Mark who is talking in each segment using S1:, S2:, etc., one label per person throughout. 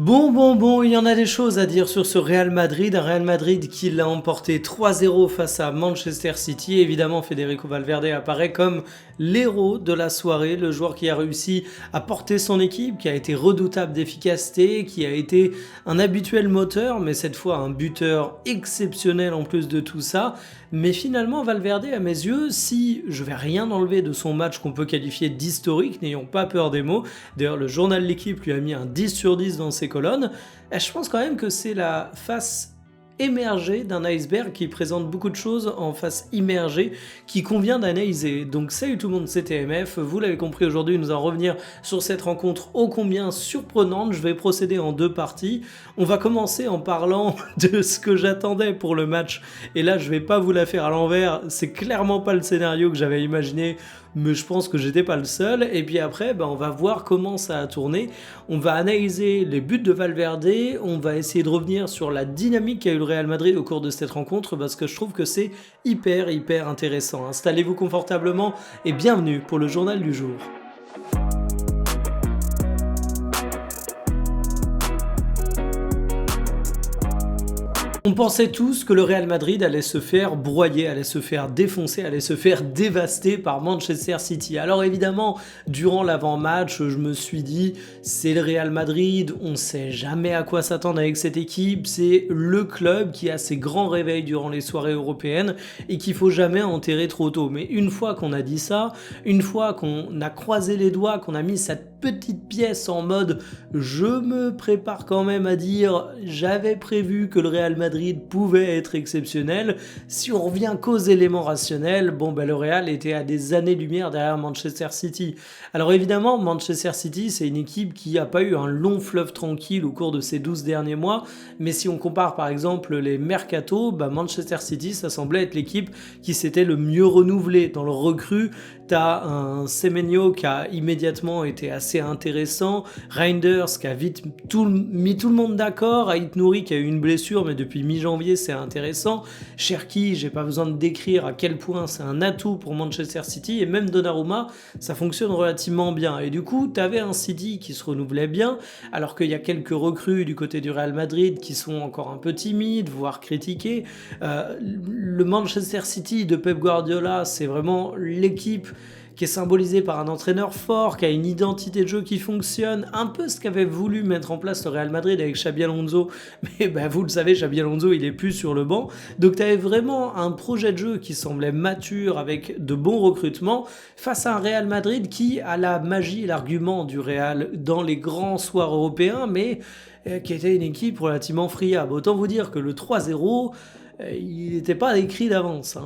S1: Bon, il y en a des choses à dire sur ce Real Madrid, un Real Madrid qui l'a emporté 3-0 face à Manchester City. Évidemment, Federico Valverde apparaît comme l'héros de la soirée, le joueur qui a réussi à porter son équipe, qui a été redoutable d'efficacité, qui a été un habituel moteur, mais cette fois un buteur exceptionnel en plus de tout ça. Mais finalement, Valverde, à mes yeux, si je vais rien enlever de son match qu'on peut qualifier d'historique, n'ayons pas peur des mots, d'ailleurs le journal de l'équipe lui a mis un 10 sur 10 dans ses colonnes, je pense quand même que c'est la face émergée d'un iceberg qui présente beaucoup de choses en face immergée qui convient d'analyser. Donc salut tout le monde, c'est TMF, vous l'avez compris, aujourd'hui nous allons revenir sur cette rencontre ô combien surprenante. Je vais procéder en deux parties. On va commencer en parlant de ce que j'attendais pour le match, et là je vais pas vous la faire à l'envers, c'est clairement pas le scénario que j'avais imaginé, mais je pense que j'étais pas le seul. Et puis après, on va voir comment ça a tourné. On va analyser les buts de Valverde, on va essayer de revenir sur la dynamique qu'a eu le Real Madrid au cours de cette rencontre, parce que je trouve que c'est hyper intéressant. Installez-vous confortablement et bienvenue pour le journal du jour. On pensait tous que le Real Madrid allait se faire broyer, allait se faire défoncer, allait se faire dévaster par Manchester City. Alors évidemment, durant l'avant-match, je me suis dit, c'est le Real Madrid, on ne sait jamais à quoi s'attendre avec cette équipe, c'est le club qui a ses grands réveils durant les soirées européennes et qu'il ne faut jamais enterrer trop tôt. Mais une fois qu'on a dit ça, une fois qu'on a croisé les doigts, qu'on a mis cette petite pièce en mode je me prépare quand même à dire j'avais prévu que le Real Madrid pouvait être exceptionnel, si on revient qu'aux éléments rationnels, le Real était à des années-lumière derrière Manchester City. Alors évidemment, Manchester City, c'est une équipe qui n'a pas eu un long fleuve tranquille au cours de ces 12 derniers mois, mais si on compare par exemple les mercatos, Manchester City, ça semblait être l'équipe qui s'était le mieux renouvelée. Dans le recrue, t'as un Semenyo qui a immédiatement été assez intéressant, Reinders qui a vite mis tout le monde d'accord, Ait Nouri qui a eu une blessure mais depuis mi-janvier c'est intéressant, Cherki, j'ai pas besoin de décrire à quel point c'est un atout pour Manchester City, et même Donnarumma, ça fonctionne relativement bien. Et du coup, t'avais un City qui se renouvelait bien, alors qu'il y a quelques recrues du côté du Real Madrid qui sont encore un peu timides, voire critiqués. Le Manchester City de Pep Guardiola, c'est vraiment l'équipe qui est symbolisée par un entraîneur fort, qui a une identité de jeu qui fonctionne, un peu ce qu'avait voulu mettre en place le Real Madrid avec Xabi Alonso, mais vous le savez, Xabi Alonso il est plus sur le banc, donc tu avais vraiment un projet de jeu qui semblait mature avec de bons recrutements, face à un Real Madrid qui a la magie et l'argument du Real dans les grands soirs européens, mais qui était une équipe relativement friable. Autant vous dire que le 3-0, il n'était pas écrit d'avance.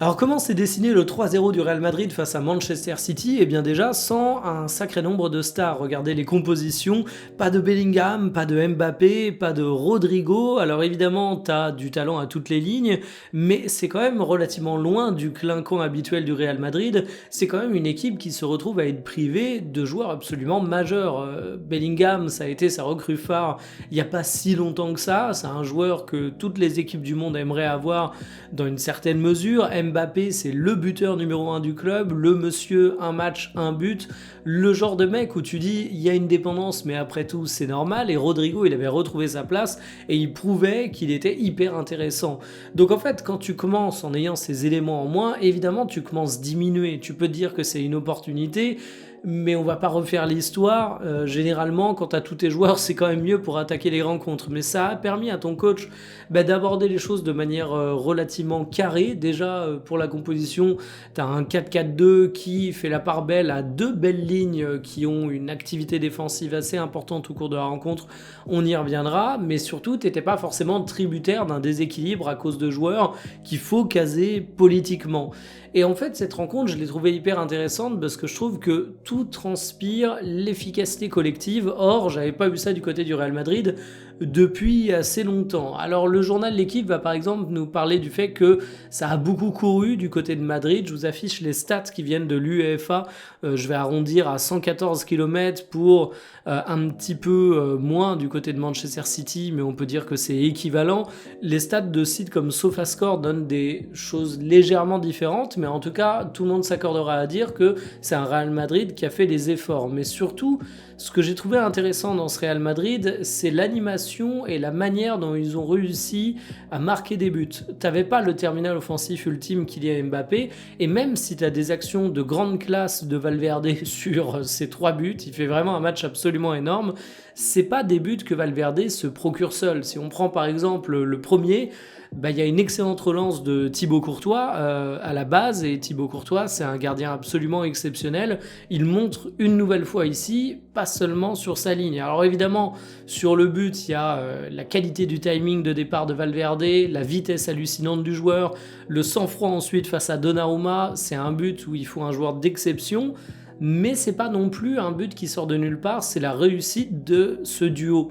S1: Alors comment s'est dessiné le 3-0 du Real Madrid face à Manchester City ? Eh bien déjà sans un sacré nombre de stars. Regardez les compositions, pas de Bellingham, pas de Mbappé, pas de Rodrigo. Alors évidemment t'as du talent à toutes les lignes, mais c'est quand même relativement loin du clinquant habituel du Real Madrid. C'est quand même une équipe qui se retrouve à être privée de joueurs absolument majeurs. Bellingham, ça a été sa recrue phare il n'y a pas si longtemps que ça. C'est un joueur que toutes les équipes du monde aimeraient avoir dans une certaine mesure. Mbappé, c'est le buteur numéro 1 du club, le monsieur, un match, un but, le genre de mec où tu dis, il y a une dépendance, mais après tout, c'est normal, et Rodrigo, il avait retrouvé sa place, et il prouvait qu'il était hyper intéressant. Donc en fait, quand tu commences en ayant ces éléments en moins, évidemment, tu commences à diminuer. Tu peux te dire que c'est une opportunité, mais on va pas refaire l'histoire. Généralement, quand t'as tous tes joueurs, c'est quand même mieux pour attaquer les rencontres. Mais ça a permis à ton coach d'aborder les choses de manière relativement carrée. Déjà, pour la composition, t'as un 4-4-2 qui fait la part belle à deux belles lignes qui ont une activité défensive assez importante au cours de la rencontre. On y reviendra, mais surtout, t'étais pas forcément tributaire d'un déséquilibre à cause de joueurs qu'il faut caser politiquement. Et en fait, cette rencontre, je l'ai trouvée hyper intéressante parce que je trouve que tout transpire l'efficacité collective. Or, j'avais pas vu ça du côté du Real Madrid depuis assez longtemps. Alors, le journal L'Équipe va par exemple nous parler du fait que ça a beaucoup couru du côté de Madrid. Je vous affiche les stats qui viennent de l'UEFA. Je vais arrondir à 114 km pour un petit peu moins du côté de Manchester City, mais on peut dire que c'est équivalent. Les stats de sites comme SofaScore donnent des choses légèrement différentes, mais en tout cas, tout le monde s'accordera à dire que c'est un Real Madrid qui a fait les efforts. Mais surtout, ce que j'ai trouvé intéressant dans ce Real Madrid, c'est l'animation et la manière dont ils ont réussi à marquer des buts. T'avais pas le terminal offensif ultime Kylian Mbappé, et même si tu as des actions de grande classe de Valverde sur ces 3 buts, il fait vraiment un match absolument énorme. C'est pas des buts que Valverde se procure seul. Si on prend par exemple le premier, il y a une excellente relance de Thibaut Courtois à la base, et Thibaut Courtois, c'est un gardien absolument exceptionnel. Il montre une nouvelle fois ici, pas seulement sur sa ligne. Alors évidemment, sur le but, il y a la qualité du timing de départ de Valverde, la vitesse hallucinante du joueur, le sang-froid ensuite face à Donnarumma. C'est un but où il faut un joueur d'exception, mais c'est pas non plus un but qui sort de nulle part, c'est la réussite de ce duo.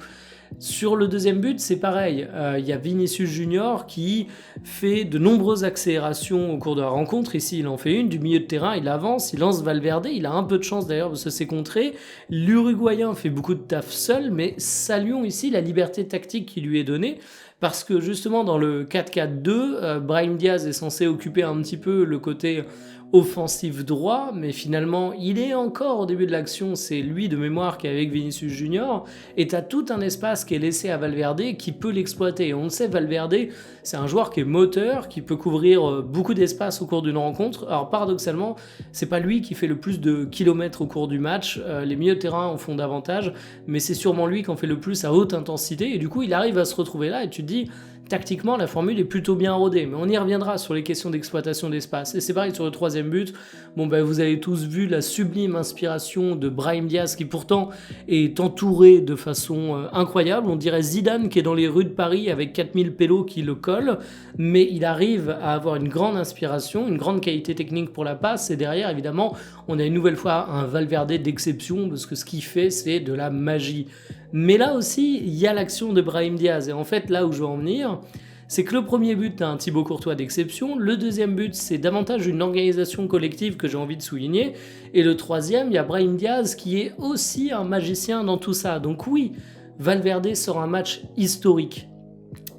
S1: Sur le deuxième but, c'est pareil. Il y a Vinicius Junior qui fait de nombreuses accélérations au cours de la rencontre. Ici, il en fait une. Du milieu de terrain, il avance, il lance Valverde. Il a un peu de chance d'ailleurs parce que c'est contré. L'Uruguayen fait beaucoup de taf seul, mais saluons ici la liberté tactique qui lui est donnée. Parce que justement, dans le 4-4-2, Brahim Diaz est censé occuper un petit peu le côté offensif droit, mais finalement, il est encore au début de l'action, c'est lui de mémoire qui est avec Vinicius Junior, et t'as tout un espace qui est laissé à Valverde qui peut l'exploiter. Et on le sait, Valverde, c'est un joueur qui est moteur, qui peut couvrir beaucoup d'espace au cours d'une rencontre. Alors paradoxalement, c'est pas lui qui fait le plus de kilomètres au cours du match, les milieux de terrain en font davantage, mais c'est sûrement lui qui en fait le plus à haute intensité, et du coup, il arrive à se retrouver là, et tu te dis, tactiquement, la formule est plutôt bien rodée, mais on y reviendra sur les questions d'exploitation d'espace. Et c'est pareil sur le troisième but. Vous avez tous vu la sublime inspiration de Brahim Diaz, qui pourtant est entouré de façon incroyable. On dirait Zidane qui est dans les rues de Paris avec 4000 pélos qui le collent, mais il arrive à avoir une grande inspiration, une grande qualité technique pour la passe, et derrière, évidemment, on a une nouvelle fois un Valverde d'exception, parce que ce qu'il fait, c'est de la magie. Mais là aussi, il y a l'action de Brahim Diaz. Et en fait, là où je veux en venir, c'est que le premier but, t'as un Thibaut Courtois d'exception. Le deuxième but, c'est davantage une organisation collective que j'ai envie de souligner. Et le troisième, il y a Brahim Diaz qui est aussi un magicien dans tout ça. Donc oui, Valverde sort un match historique.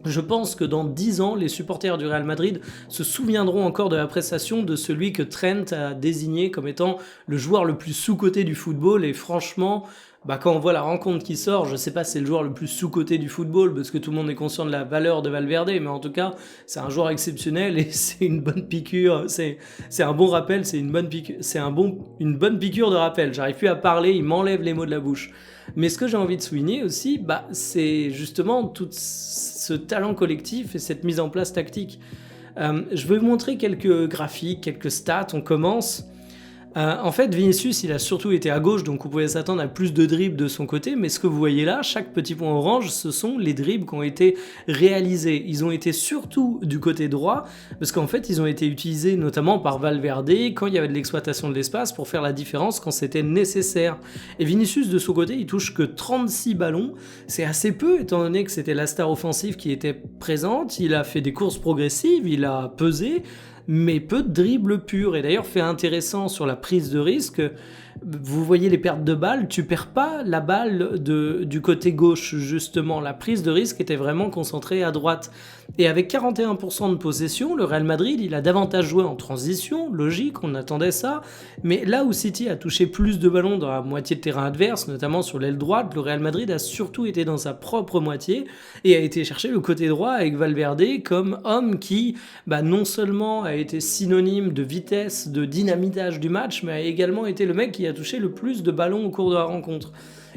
S1: Je pense que dans 10 ans, les supporters du Real Madrid se souviendront encore de la prestation de celui que Trent a désigné comme étant le joueur le plus sous-coté du football. Et franchement, quand on voit la rencontre qui sort, je sais pas si c'est le joueur le plus sous-coté du football, parce que tout le monde est conscient de la valeur de Valverde, mais en tout cas, c'est un joueur exceptionnel et c'est une bonne piqûre, c'est un bon rappel, c'est une bonne piqûre de rappel. J'arrive plus à parler, il m'enlève les mots de la bouche. Mais ce que j'ai envie de souligner aussi, c'est justement tout ce talent collectif et cette mise en place tactique. Je vais vous montrer quelques graphiques, quelques stats, on commence. En fait, Vinicius, il a surtout été à gauche, donc vous pouvez s'attendre à plus de dribbles de son côté, mais ce que vous voyez là, chaque petit point orange, ce sont les dribbles qui ont été réalisés. Ils ont été surtout du côté droit, parce qu'en fait, ils ont été utilisés notamment par Valverde quand il y avait de l'exploitation de l'espace pour faire la différence quand c'était nécessaire. Et Vinicius, de son côté, il touche que 36 ballons, c'est assez peu, étant donné que c'était la star offensive qui était présente, il a fait des courses progressives, il a pesé, mais peu de dribble pur. Et d'ailleurs, fait intéressant sur la prise de risque, vous voyez les pertes de balles, tu perds pas la balle du côté gauche, justement. La prise de risque était vraiment concentrée à droite. Et avec 41% de possession, le Real Madrid, il a davantage joué en transition, logique, on attendait ça. Mais là où City a touché plus de ballons dans la moitié de terrain adverse, notamment sur l'aile droite, le Real Madrid a surtout été dans sa propre moitié et a été chercher le côté droit avec Valverde comme homme qui, non seulement a été synonyme de vitesse, de dynamitage du match, mais a également été le mec qui a touché le plus de ballons au cours de la rencontre.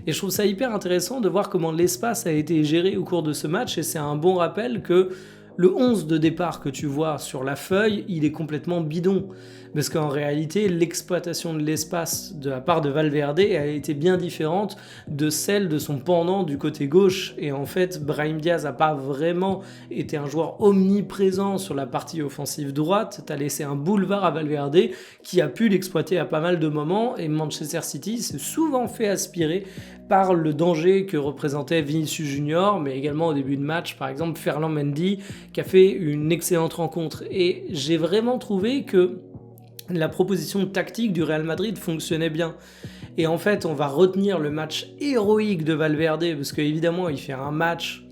S1: Et je trouve ça hyper intéressant de voir comment l'espace a été géré au cours de ce match, et c'est un bon rappel que le 11 de départ que tu vois sur la feuille, il est complètement bidon. Parce qu'en réalité, l'exploitation de l'espace de la part de Valverde a été bien différente de celle de son pendant du côté gauche. Et en fait, Brahim Diaz n'a pas vraiment été un joueur omniprésent sur la partie offensive droite. Tu as laissé un boulevard à Valverde qui a pu l'exploiter à pas mal de moments. Et Manchester City s'est souvent fait aspirer par le danger que représentait Vinicius Junior, mais également au début de match, par exemple Ferland Mendy, qui a fait une excellente rencontre. Et j'ai vraiment trouvé que la proposition tactique du Real Madrid fonctionnait bien. Et en fait, on va retenir le match héroïque de Valverde, parce qu'évidemment, il fait un match...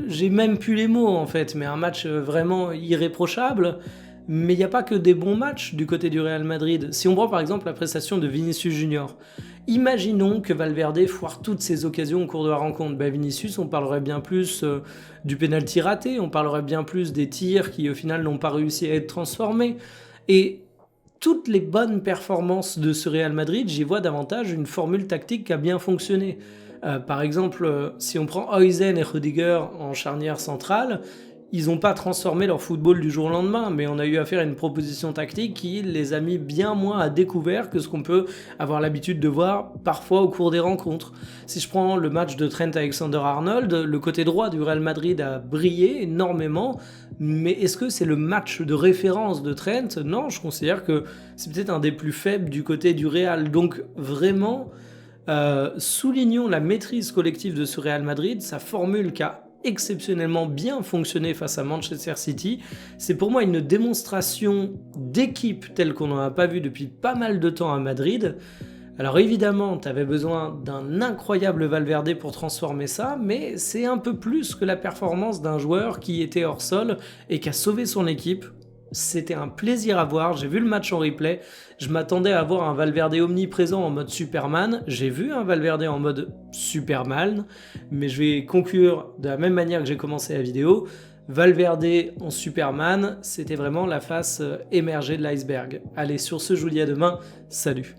S1: J'ai même plus les mots, en fait, mais un match vraiment irréprochable. Mais il n'y a pas que des bons matchs du côté du Real Madrid. Si on prend par exemple la prestation de Vinicius Junior, imaginons que Valverde foire toutes ses occasions au cours de la rencontre. Vinicius, on parlerait bien plus du pénalty raté, on parlerait bien plus des tirs qui au final n'ont pas réussi à être transformés. Et toutes les bonnes performances de ce Real Madrid, j'y vois davantage une formule tactique qui a bien fonctionné. Par exemple, si on prend Huijsen et Rudiger en charnière centrale, ils n'ont pas transformé leur football du jour au lendemain, mais on a eu affaire à une proposition tactique qui les a mis bien moins à découvert que ce qu'on peut avoir l'habitude de voir parfois au cours des rencontres. Si je prends le match de Trent Alexander-Arnold, le côté droit du Real Madrid a brillé énormément, mais est-ce que c'est le match de référence de Trent? Non, je considère que c'est peut-être un des plus faibles du côté du Real. Donc vraiment, soulignons la maîtrise collective de ce Real Madrid, sa formule qui a exceptionnellement bien fonctionné face à Manchester City. C'est pour moi une démonstration d'équipe telle qu'on n'en a pas vu depuis pas mal de temps à Madrid. Alors évidemment, tu avais besoin d'un incroyable Valverde pour transformer ça, mais c'est un peu plus que la performance d'un joueur qui était hors sol et qui a sauvé son équipe. C'était un plaisir à voir, j'ai vu le match en replay, je m'attendais à voir un Valverde omniprésent en mode Superman, j'ai vu un Valverde en mode Superman, mais je vais conclure de la même manière que j'ai commencé la vidéo. Valverde en Superman, c'était vraiment la face émergée de l'iceberg. Allez, sur ce, je vous dis à demain, salut.